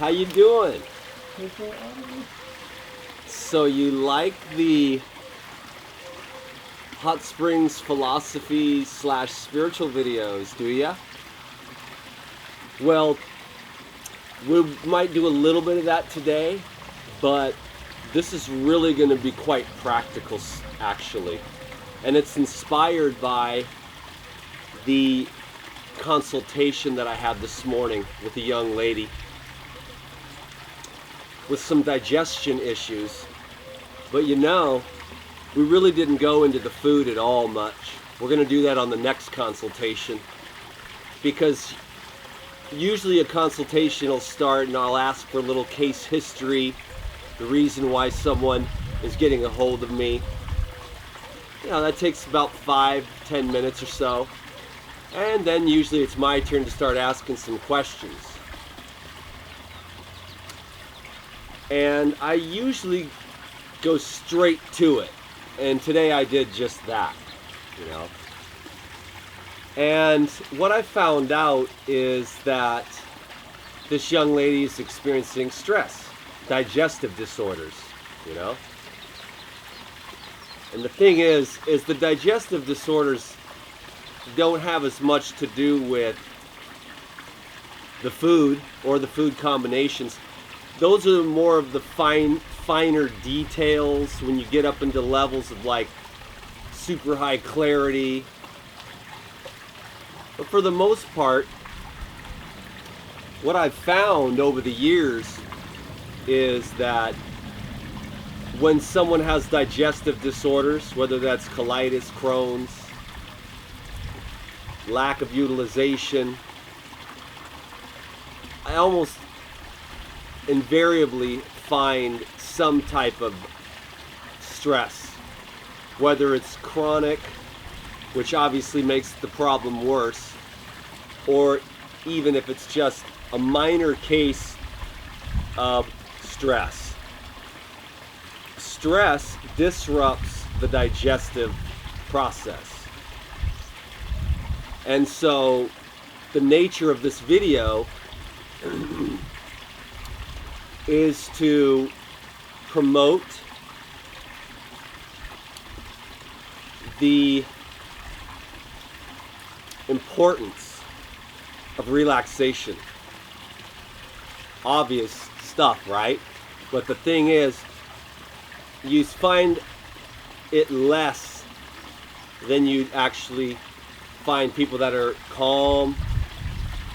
How you doing? Okay. So you like the Hot Springs philosophy / spiritual videos, do ya? Well, we might do a little bit of that today, but this is really going to be quite practical, actually. And it's inspired by the consultation that I had this morning with a young lady with some digestion issues. But you know, we really didn't go into the food at all much. We're going to do that on the next consultation, because usually a consultation will start and I'll ask for a little case history, the reason why someone is getting a hold of me. You know, that takes about 5-10 minutes or so. And then usually it's my turn to start asking some questions. And I usually go straight to it. And today I did just that, you know. And what I found out is that this young lady is experiencing stress, digestive disorders, you know. And the thing is the digestive disorders don't have as much to do with the food or the food combinations. Those are more of the finer details when you get up into levels of like super high clarity. But for the most part, what I've found over the years is that when someone has digestive disorders, whether that's colitis, Crohn's, lack of utilization, I almost invariably find some type of stress, whether it's chronic, which obviously makes the problem worse, or even if it's just a minor case of stress. Stress disrupts the digestive process. And so the nature of this video is to promote the importance of relaxation. Obvious stuff, right? But the thing is, you find it less than you actually find people that are calm,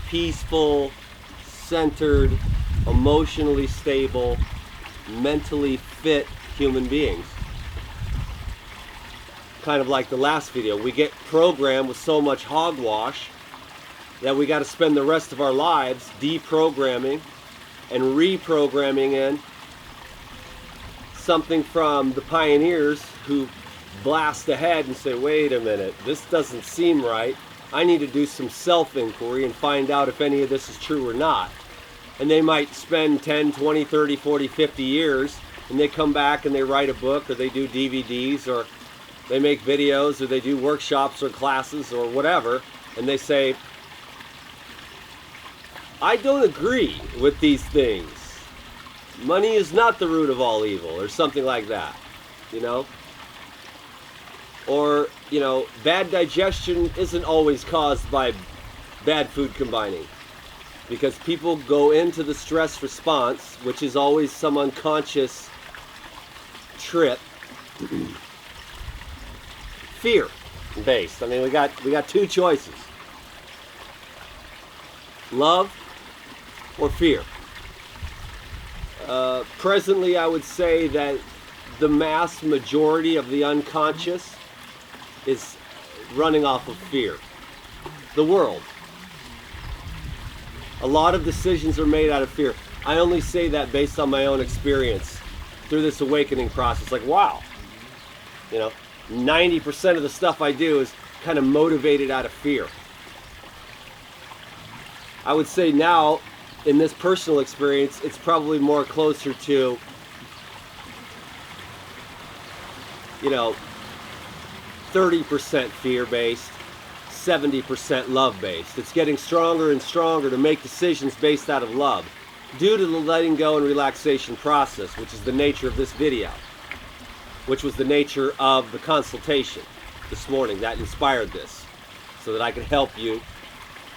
peaceful, centered, emotionally stable, mentally fit human beings. Kind of like the last video, we get programmed with so much hogwash that we got to spend the rest of our lives deprogramming and reprogramming in something from the pioneers who blast ahead and say, wait a minute, this doesn't seem right. I need to do some self-inquiry and find out if any of this is true or not. And they might spend 10, 20, 30, 40, 50 years, and they come back and they write a book, or they do DVDs, or they make videos, or they do workshops or classes or whatever, and they say, I don't agree with these things. Money is not the root of all evil, or something like that, you know? Or, you know, bad digestion isn't always caused by bad food combining. Because people go into the stress response, which is always some unconscious trip, fear-based. I mean, we got two choices: love or fear. Presently, I would say that the mass majority of the unconscious is running off of fear. The world. A lot of decisions are made out of fear. I only say that based on my own experience through this awakening process. Like, wow, you know, 90% of the stuff I do is kind of motivated out of fear. I would say now, in this personal experience, it's probably more closer to, you know, 30% fear-based, 70% love-based. It's getting stronger and stronger to make decisions based out of love. due to the letting go and relaxation process, which is the nature of this video, which was the nature of the consultation this morning that inspired this, so that I could help you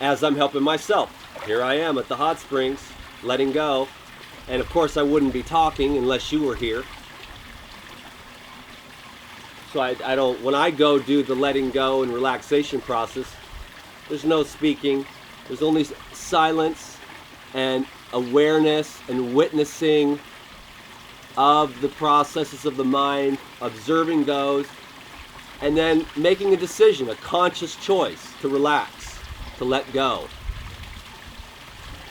as I'm helping myself. Here I am at the hot springs, letting go, and of course I wouldn't be talking unless you were here. So I don't, when I go do the letting go and relaxation process, there's no speaking, there's only silence and awareness and witnessing of the processes of the mind, observing those, and then making a decision, a conscious choice to relax, to let go.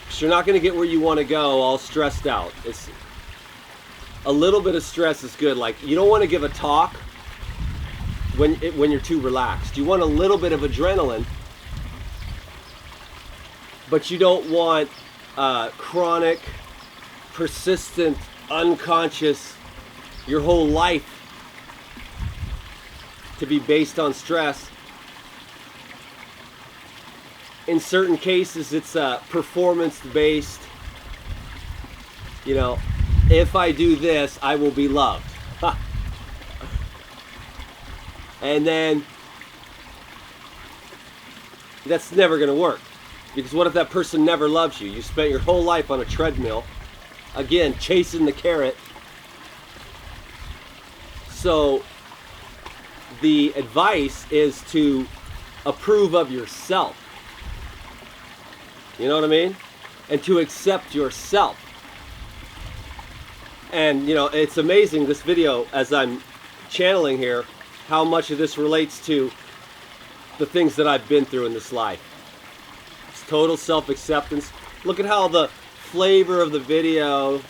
Because you're not going to get where you want to go all stressed out. It's a little bit of stress is good. Like, you don't want to give a talk when you're too relaxed. You want a little bit of adrenaline, but you don't want chronic, persistent, unconscious, your whole life to be based on stress. In certain cases, it's performance-based. You know, if I do this, I will be loved. And then that's never going to work. Because what if that person never loves you? You spent your whole life on a treadmill, again, chasing the carrot. So the advice is to approve of yourself. You know what I mean? And to accept yourself. And, you know, it's amazing, this video, as I'm channeling here, how much of this relates to the things that I've been through in this life. It's total self-acceptance. Look at how the flavor of the videos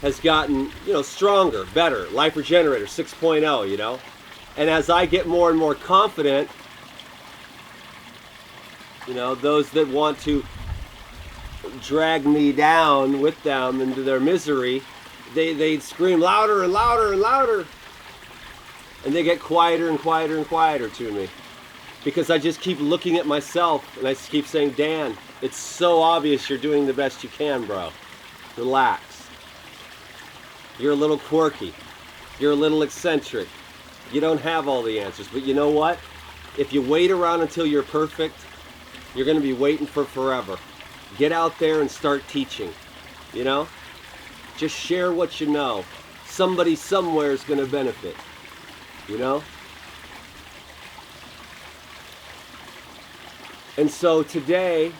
has gotten, you know, stronger, better. Life Regenerator 6.0, you know. And as I get more and more confident, you know, those that want to drag me down with them into their misery, they scream louder and louder and louder. And they get quieter and quieter and quieter to me. Because I just keep looking at myself and I keep saying, Dan, it's so obvious you're doing the best you can, bro. Relax. You're a little quirky. You're a little eccentric. You don't have all the answers. But you know what? If you wait around until you're perfect, you're going to be waiting for forever. Get out there and start teaching. You know? Just share what you know. Somebody somewhere is going to benefit. You know? And so today,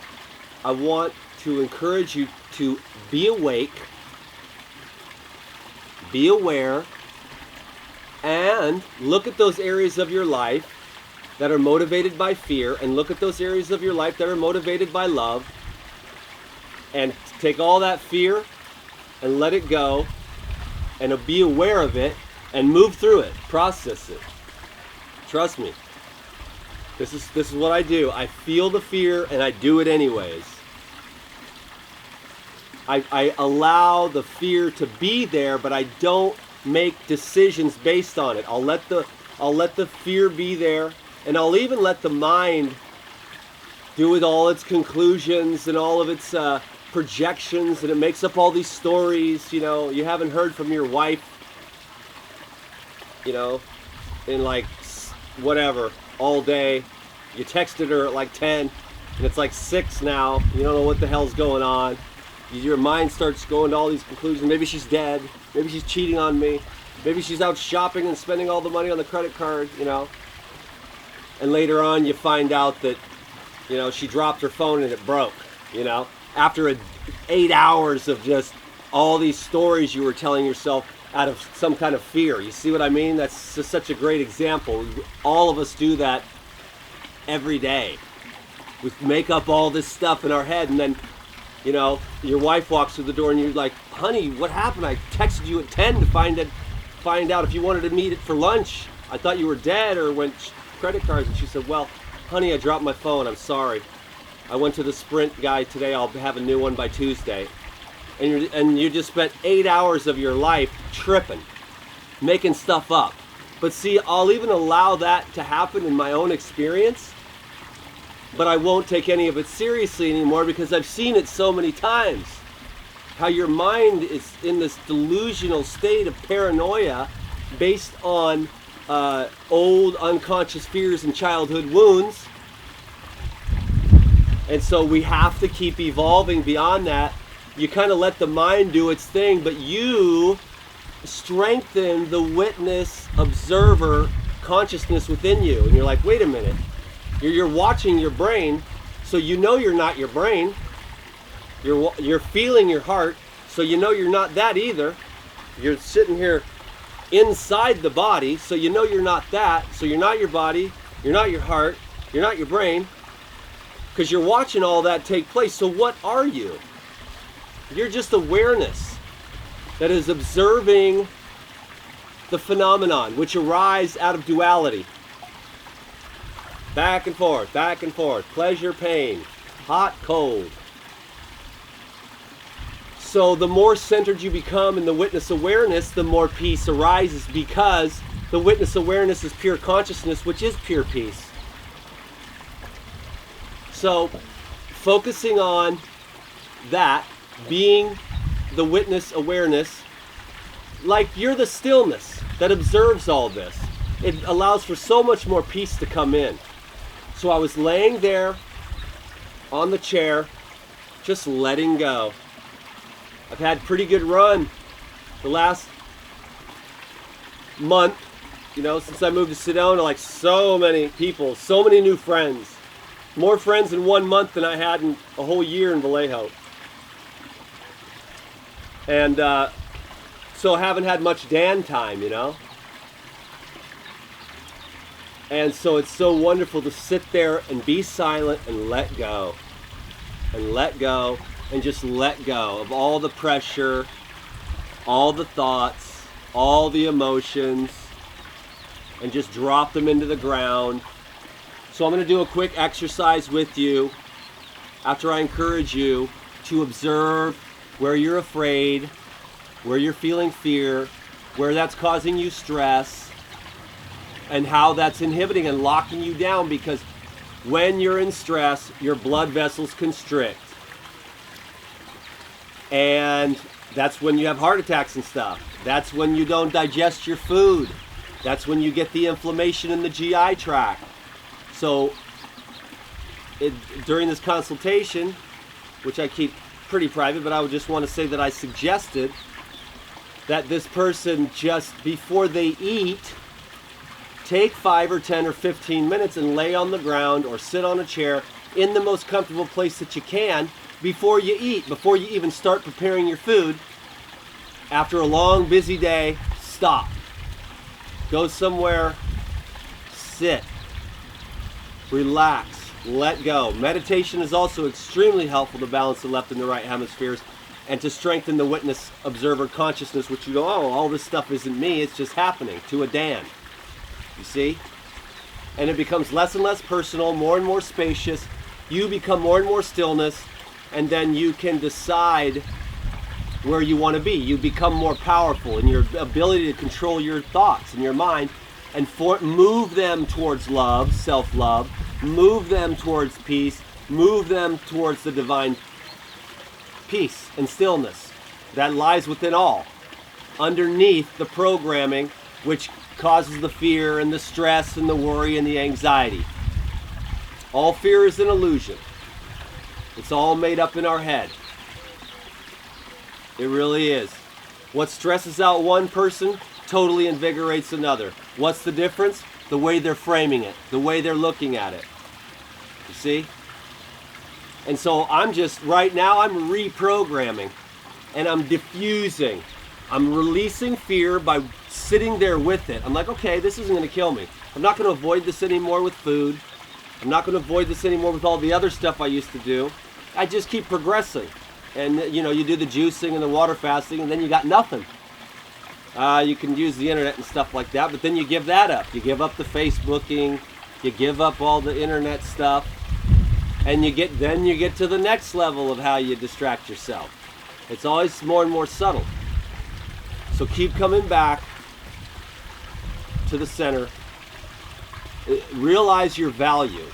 I want to encourage you to be awake, be aware, and look at those areas of your life that are motivated by fear, and look at those areas of your life that are motivated by love, and take all that fear and let it go, and be aware of it, and move through it, process it. Trust me. This is what I do. I feel the fear and I do it anyways. I allow the fear to be there, but I don't make decisions based on it. I'll let the fear be there, and I'll even let the mind do with all its conclusions and all of its projections, and it makes up all these stories. You know, you haven't heard from your wife, you know, in like whatever, all day. You texted her at like 10 and it's like 6 now. You don't know what the hell's going on. Your mind starts going to all these conclusions. Maybe she's dead. Maybe she's cheating on me. Maybe she's out shopping and spending all the money on the credit card, you know. And later on you find out that, you know, she dropped her phone and it broke, you know. After 8 hours of just all these stories you were telling yourself out of some kind of fear. You see what I mean? That's just such a great example. All of us do that every day. We make up all this stuff in our head, and then, you know, your wife walks through the door and you're like, honey, what happened? I texted you at 10 to find out if you wanted to meet for lunch. I thought you were dead or went credit cards. And she said, well, honey, I dropped my phone. I'm sorry. I went to the Sprint guy today. I'll have a new one by Tuesday. And you just spent 8 hours of your life tripping, making stuff up. But see, I'll even allow that to happen in my own experience but I won't take any of it seriously anymore because I've seen it so many times. How your mind is in this delusional state of paranoia based on old unconscious fears and childhood wounds. And so we have to keep evolving beyond that. You kind of let the mind do its thing, but you strengthen the witness, observer consciousness within you. And you're like, wait a minute. You're watching your brain, so you know you're not your brain. You're feeling your heart, so you know you're not that either. You're sitting here inside the body, so you know you're not that. So you're not your body, you're not your heart, you're not your brain, because you're watching all that take place. So what are you? You're just awareness that is observing the phenomenon which arise out of duality. Back and forth, pleasure, pain, hot, cold. So the more centered you become in the witness awareness, the more peace arises, because the witness awareness is pure consciousness, which is pure peace. So focusing on that, being the witness awareness, like you're the stillness that observes all this, it allows for so much more peace to come in. So I was laying there on the chair, just letting go. I've had a pretty good run the last month, since I moved to Sedona. Like, so many people, so many new friends. More friends in 1 month than I had in a whole year in Vallejo. And so I haven't had much Dan time, And so it's so wonderful to sit there and be silent and let go. And let go. And just let go of all the pressure, all the thoughts, all the emotions, and just drop them into the ground. So I'm going to do a quick exercise with you after I encourage you to observe where you're afraid, where you're feeling fear, where that's causing you stress, and how that's inhibiting and locking you down, because when you're in stress, your blood vessels constrict. And that's when you have heart attacks and stuff. That's when you don't digest your food. That's when you get the inflammation in the GI tract. So during this consultation, which I keep pretty private, but I would just want to say that I suggested that this person, just before they eat, take 5 or 10 or 15 minutes and lay on the ground or sit on a chair in the most comfortable place that you can before you eat, before you even start preparing your food. After a long, busy day, stop. Go somewhere, sit, relax, let go. Meditation is also extremely helpful to balance the left and the right hemispheres and to strengthen the witness observer consciousness, which you go, oh, all this stuff isn't me, it's just happening to a Dan. You see? And it becomes less and less personal, more and more spacious. You become more and more stillness, and then you can decide where you want to be. You become more powerful in your ability to control your thoughts and your mind and move them towards love, self-love, move them towards peace, move them towards the divine peace and stillness that lies within all, underneath the programming which causes the fear and the stress and the worry and the anxiety. All fear is an illusion. It's all made up in our head. It really is. What stresses out one person totally invigorates another. What's the difference? The way they're framing it, the way they're looking at it. You see? And so I'm just, right now, I'm reprogramming and I'm diffusing. I'm releasing fear by sitting there with it. I'm like, okay, this isn't going to kill me. I'm not going to avoid this anymore with food. I'm not going to avoid this anymore with all the other stuff I used to do. I just keep progressing. And you do the juicing and the water fasting, and then you got nothing. You can use the internet and stuff like that, but then you give that up. You give up the Facebooking, you give up all the internet stuff, and you get to the next level of how you distract yourself. It's always more and more subtle. So keep coming back to the center. Realize your value.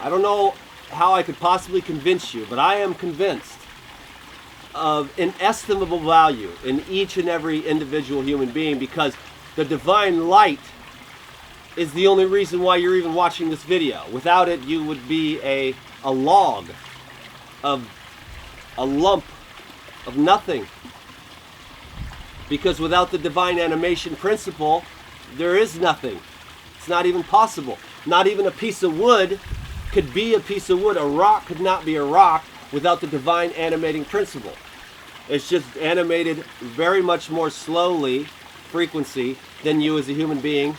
I don't know how I could possibly convince you, but I am convinced of inestimable value in each and every individual human being, because the divine light is the only reason why you're even watching this video. Without it, you would be a log of a lump of nothing. Because without the divine animation principle, there is nothing. It's not even possible. Not even a piece of wood could be a piece of wood. A rock could not be a rock without the divine animating principle. It's just animated very much more slowly, frequency, than you as a human being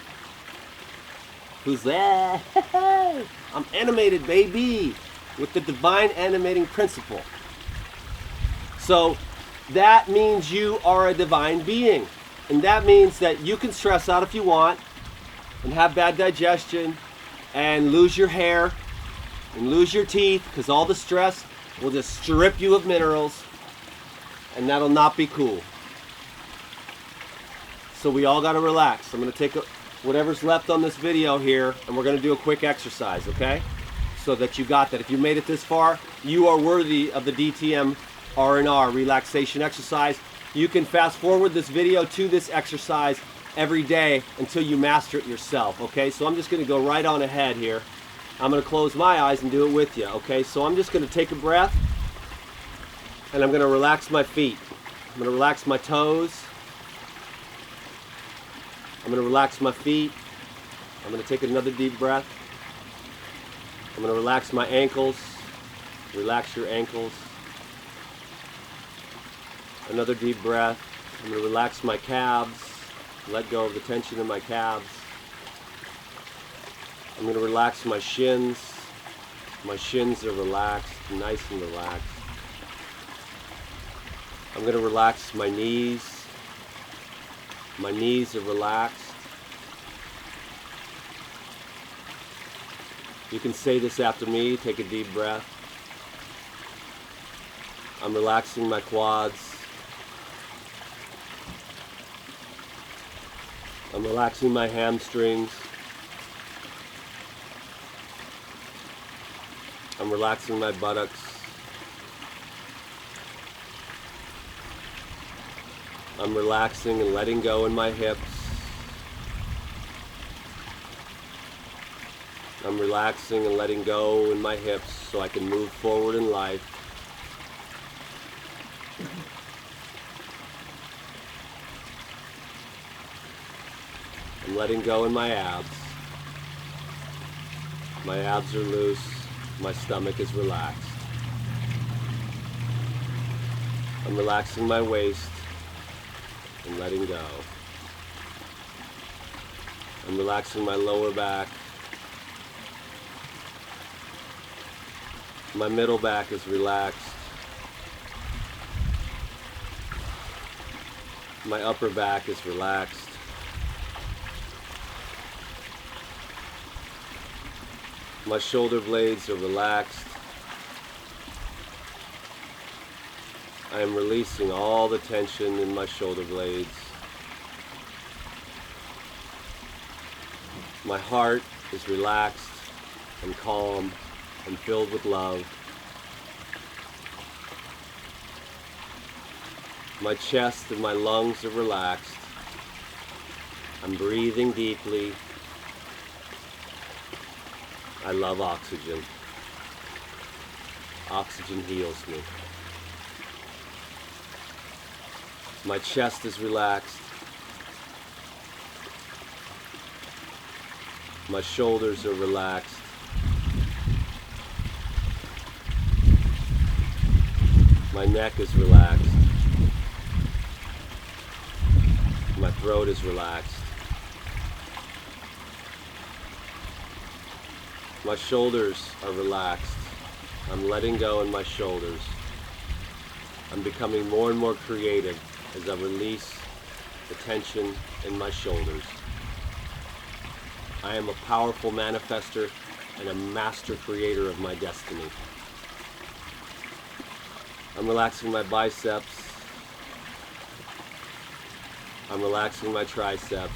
who's there. I'm animated, baby, with the divine animating principle. So that means you are a divine being. And that means that you can stress out if you want and have bad digestion and lose your hair and lose your teeth, because all the stress will just strip you of minerals, and that'll not be cool. So we all got to relax. I'm going to take whatever's left on this video here, and we're going to do a quick exercise, okay? So that you got that. If you made it this far, you are worthy of the DTM R&R relaxation exercise. You can fast forward this video to this exercise every day until you master it yourself, okay? So I'm just going to go right on ahead here. I'm going to close my eyes and do it with you, okay? So I'm just going to take a breath, and I'm going to relax my feet. I'm going to relax my toes. I'm going to relax my feet. I'm going to take another deep breath. I'm going to relax my ankles. Relax your ankles. Another deep breath. I'm going to relax my calves. Let go of the tension in my calves. I'm going to relax my shins. My shins are relaxed, nice and relaxed. I'm going to relax my knees. My knees are relaxed. You can say this after me. Take a deep breath. I'm relaxing my quads. I'm relaxing my hamstrings. I'm relaxing my buttocks. I'm relaxing and letting go in my hips. I'm relaxing and letting go in my hips so I can move forward in life. I'm letting go in my abs. My abs are loose. My stomach is relaxed. I'm relaxing my waist and letting go. I'm relaxing my lower back. My middle back is relaxed. My upper back is relaxed. My shoulder blades are relaxed. I am releasing all the tension in my shoulder blades. My heart is relaxed and calm and filled with love. My chest and my lungs are relaxed. I'm breathing deeply. I love oxygen. Oxygen heals me. My chest is relaxed. My shoulders are relaxed. My neck is relaxed. My throat is relaxed. My shoulders are relaxed. I'm letting go in my shoulders. I'm becoming more and more creative as I release the tension in my shoulders. I am a powerful manifester and a master creator of my destiny. I'm relaxing my biceps. I'm relaxing my triceps.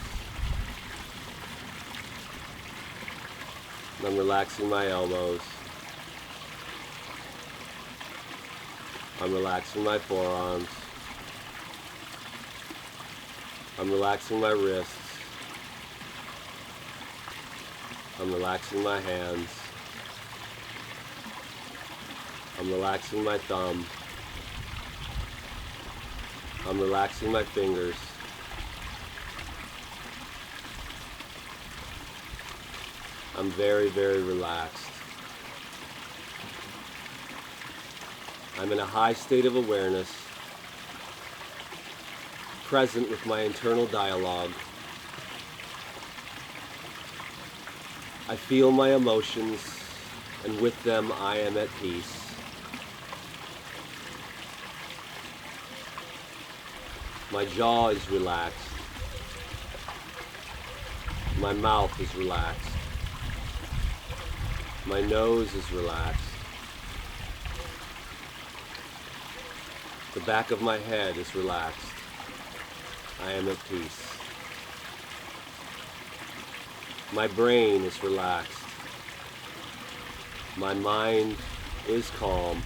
I'm relaxing my elbows. I'm relaxing my forearms. I'm relaxing my wrists. I'm relaxing my hands. I'm relaxing my thumb. I'm relaxing my fingers. I'm very, very relaxed. I'm in a high state of awareness, present with my internal dialogue. I feel my emotions, and with them I am at peace. My jaw is relaxed. My mouth is relaxed. My nose is relaxed. The back of my head is relaxed. I am at peace. My brain is relaxed. My mind is calm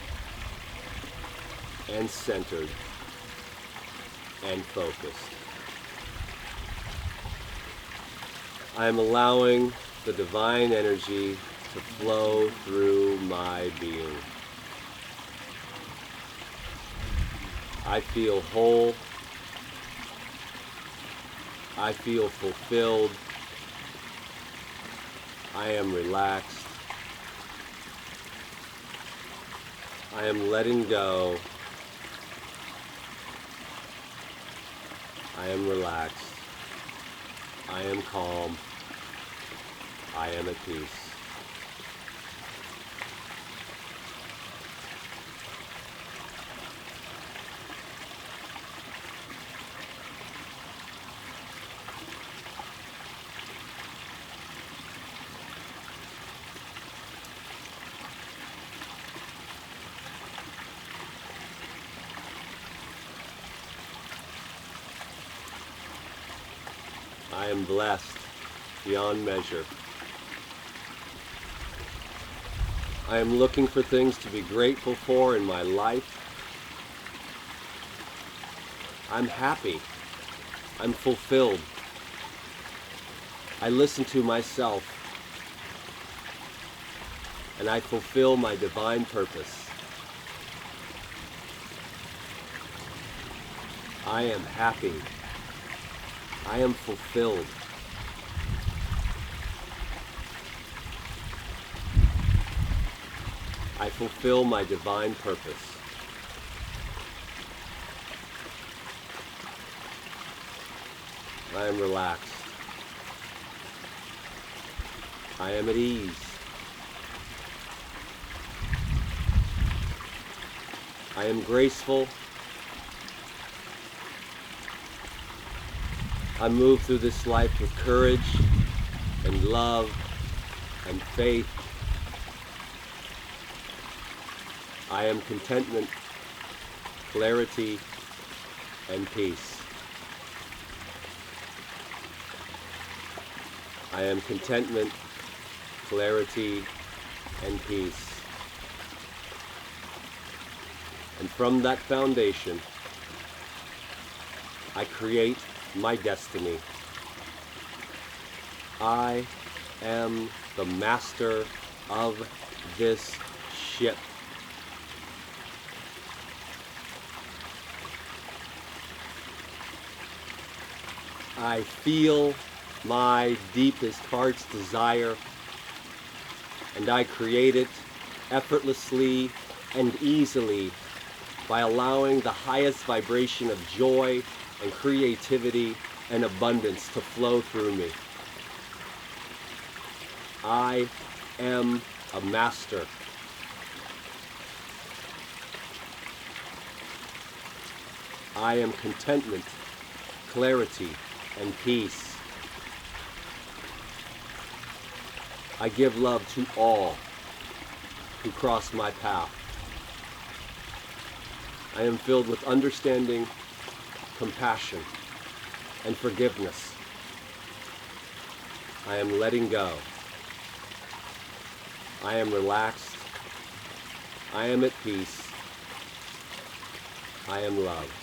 and centered and focused. I am allowing the divine energy to flow through my being. I feel whole. I feel fulfilled. I am relaxed. I am letting go. I am relaxed. I am calm. I am at peace. I am blessed beyond measure. I am looking for things to be grateful for in my life. I'm happy. I'm fulfilled. I listen to myself, and I fulfill my divine purpose. I am happy. I am fulfilled. I fulfill my divine purpose. I am relaxed. I am at ease. I am graceful. I move through this life with courage and love and faith. I am contentment, clarity, and peace. I am contentment, clarity, and peace. And from that foundation, I create my destiny. I am the master of this ship. I feel my deepest heart's desire, and I create it effortlessly and easily by allowing the highest vibration of joy and creativity and abundance to flow through me. I am a master. I am contentment, clarity, and peace. I give love to all who cross my path. I am filled with understanding, compassion, and forgiveness. I am letting go. I am relaxed. I am at peace. I am love.